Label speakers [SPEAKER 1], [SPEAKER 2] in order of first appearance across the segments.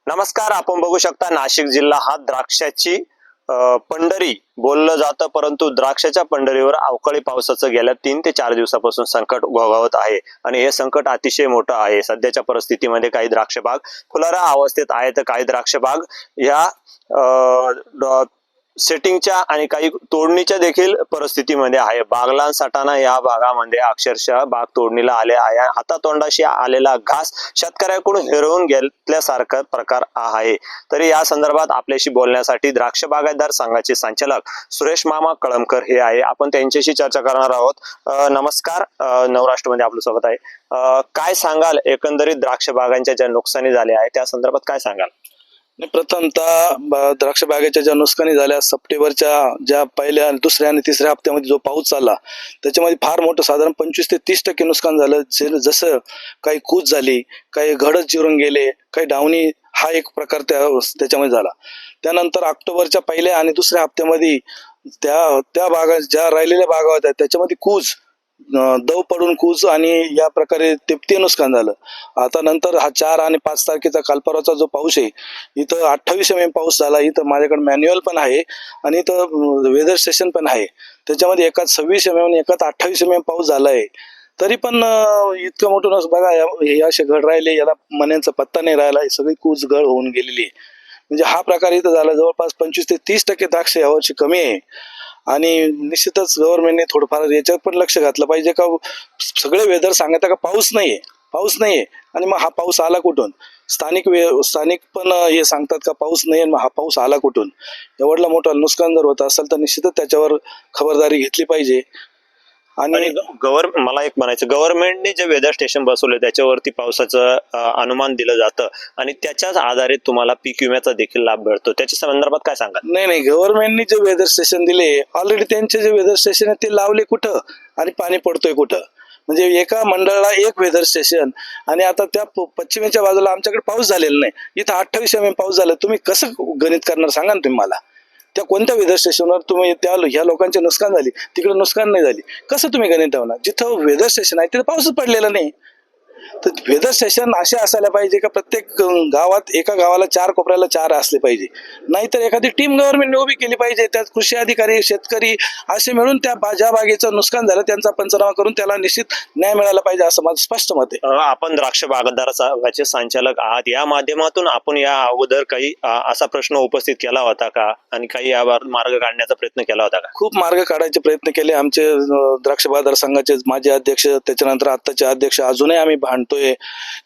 [SPEAKER 1] नमस्कार. आपण बघू शकता नाशिक जिल्हा हा द्राक्षाची पंढरी बोललं जातं, परंतु द्राक्षाच्या पंढरीवर अवकाळी पावसाचं गेल्या 3 ते 4 दिवसापासून संकट ओघावत आहे आणि हे संकट अतिशय मोठं आहे. सध्याच्या परिस्थितीमध्ये काही द्राक्ष बाग फुलारा अवस्थेत आहे, तर काही द्राक्ष बाग या सेटिंगच्या आणि काही तोडणीच्या देखील परिस्थितीमध्ये आहे. बागलाण सटाणा या भागामध्ये अक्षरशः बाग तोडणीला आले आहे. हातातोंडाशी आलेला घास शेतकऱ्याकडून हिरवून घेतल्यासारखा प्रकार आहे. तरी या संदर्भात आपल्याशी बोलण्यासाठी द्राक्ष बागायतदार संघाचे संचालक सुरेश मामा कळमकर हे आहे. आपण त्यांच्याशी चर्चा करणार आहोत. नमस्कार. नवराष्ट्रमध्ये आपलं स्वागत आहे. काय सांगाल एकंदरीत द्राक्ष बागांच्या ज्या नुकसानी झाल्या आहे त्या संदर्भात काय सांगाल?
[SPEAKER 2] प्रथमतः द्राक्ष बागेच्या ज्या नुकसानी झाल्या सप्टेंबरच्या ज्या पहिल्या, दुसऱ्या आणि तिसऱ्या हप्त्यामध्ये जो पाऊस चालला त्याच्यामध्ये फार मोठं साधारण 25 ते 30% नुकसान झालं. जसं काही कूच झाली, काही घडच चिरून गेले, काही डावणी हा एक प्रकार त्याच्यामध्ये झाला. त्यानंतर ऑक्टोबरच्या पहिल्या आणि दुसऱ्या हप्त्यामध्ये त्या बागा ज्या राहिलेल्या बागा होत्या त्याच्यामध्ये कूच दव पडून कूच आणि या प्रकारे ते नुकसान झालं. आता नंतर हा 4 आणि 5 तारखेचा कालपरवाचा जो पाऊस आहे, इथं 28 mm पाऊस झाला. इथं माझ्याकडे मॅन्युअल पण आहे आणि इथं वेदर स्टेशन पण आहे. त्याच्यामध्ये एकात 26 mm आणि एकात 28 mm पाऊस झाला आहे. तरी पण इतकं मोठं बघा, हे असे घड राहिले, याला मण्यांचा पत्ता नाही राहिला. सगळी कूच गळ होऊन गेलेली आहे. म्हणजे हा प्रकार इथं झाला. जवळपास 25 ते 30% द्राक्ष यावर्षी कमी आहे आणि निश्चितच गव्हर्नमेंटने थोडंफार याच्यावर पण लक्ष घातलं पाहिजे का सगळे वेदर सांगता का पाऊस नाहीये आणि मग हा पाऊस आला कुठून? स्थानिक पण हे सांगतात का पाऊस नाही, मग हा पाऊस आला कुठून? एवढला मोठा नुकसान जर होत असेल तर निश्चितच त्याच्यावर खबरदारी घेतली पाहिजे.
[SPEAKER 1] आणि मला एक म्हणायचं, गव्हर्नमेंटने जे वेदर स्टेशन बसवले त्याच्यावरती पावसाचं अनुमान दिलं जातं आणि त्याच्याच आधारे तुम्हाला पीक विम्याचा देखील लाभ मिळतो. त्याच्या संदर्भात काय सांगा?
[SPEAKER 2] नाही, गव्हर्नमेंटने जे वेदर स्टेशन दिले ऑलरेडी त्यांचे जे वेदर स्टेशन आहे ते लावले कुठं आणि पाणी पडतोय कुठं? म्हणजे एका मंडळाला एक वेदर स्टेशन आणि आता त्या पश्चिमेच्या बाजूला आमच्याकडे पाऊस झालेला नाही. इथं 28 mm पाऊस झाला. तुम्ही कसं गणित करणार सांगा ना तुम्ही मला? त्या कोणत्या वेदर स्टेशनवर तुम्ही ह्या लोकांचे नुकसान झाली, तिकडे नुकसान नाही झाली, कसं तुम्ही गणित ठेवणार? जिथं वेदर स्टेशन आहे तिथे पाऊसच पडलेला नाही. तर वेदर स्टेशन असे असायला पाहिजे का प्रत्येक गावात, एका गावाला 4 कोपऱ्याला 4 असले पाहिजे. नाहीतर एखादी टीम गव्हर्नमेंटने उभी केली पाहिजे. त्यात कृषी अधिकारी, शेतकरी असे मिळून त्या ज्या बागेचं नुकसान झालं त्यांचा पंचनामा करून त्याला निश्चित न्याय मिळाला पाहिजे, असं माझं स्पष्ट मत आहे.
[SPEAKER 1] आपण द्राक्ष बागायतदार संघाचे संचालक आहात. या माध्यमातून आपण या अगोदर काही असा प्रश्न उपस्थित केला होता का आणि काही यावर मार्ग काढण्याचा प्रयत्न केला होता का?
[SPEAKER 2] खूप मार्ग काढायचे प्रयत्न केले. आमचे द्राक्ष बागायतदार संघाचे माजी अध्यक्ष, त्याच्यानंतर आत्ताचे अध्यक्ष, अजूनही आम्ही भांडतोय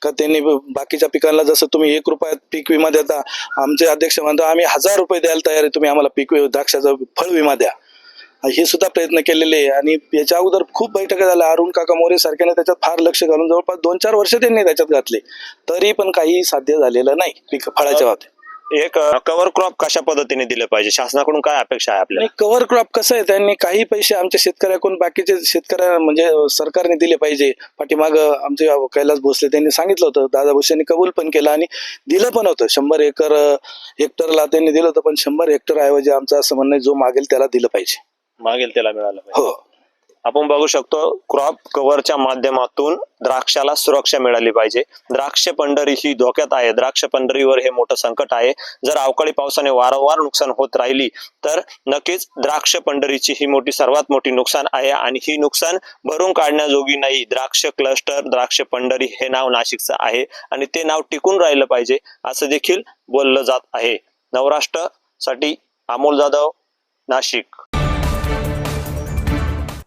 [SPEAKER 2] का त्यांनी बाकीच्या पिकांना जसं तुम्ही 1 रुपयात पीक विमा देता, आमचे अध्यक्ष म्हणतो आम्ही 1000 रुपये द्यायला तयार आहे, तुम्ही आम्हाला द्राक्षाचा फळ विमा द्या. हे सुद्धा प्रयत्न केलेले आहे आणि याच्या अगोदर खूप बैठका झाल्या. अरुण काका मोरे सारख्याने त्याच्यात फार लक्ष घालून जवळपास 2-4 वर्ष त्यांनी त्याच्यात घातले, तरी पण काही साध्य झालेलं नाही पीक फळाच्या बाबतीत.
[SPEAKER 1] एक कव्हर क्रॉप कशा पद्धतीने दिले पाहिजे, शासनाकडून काय अपेक्षा आहे आपल्याला?
[SPEAKER 2] कव्हर क्रॉप कसं आहे, त्यांनी काही पैसे आमच्या शेतकऱ्याकडून बाकीचे शेतकऱ्या म्हणजे सरकारने दिले पाहिजे. पाठीमाग आमचे कैलास भोसले त्यांनी सांगितलं होतं, दादा भुसेंनी कबूल पण केलं आणि दिलं पण होतं. 100 हेक्टरला त्यांनी दिलं होतं, पण 100 हेक्टर ऐवजी आमचं असं म्हणणं जो मागेल त्याला दिलं पाहिजे,
[SPEAKER 1] मागेल त्याला मिळालं पाहिजे.
[SPEAKER 2] हो.
[SPEAKER 1] आपण बघू शकतो क्रॉप कव्हरच्या माध्यमातून द्राक्षाला सुरक्षा मिळाली पाहिजे. द्राक्ष पंढरी ही धोक्यात आहे. द्राक्ष पंढरीवर हे मोठं संकट आहे. जर अवकाळी पावसाने वारंवार नुकसान होत राहिली तर नक्कीच द्राक्ष पंढरीची ही सर्वात मोठी नुकसान आहे आणि ही नुकसान भरून काढण्याजोगी नाही. द्राक्ष क्लस्टर, द्राक्ष पंढरी हे नाव नाशिकचं आहे आणि ते नाव टिकून राहिलं पाहिजे असं देखील बोललं जात आहे. नवराष्ट्र साठी अमोल जाधव, नाशिक.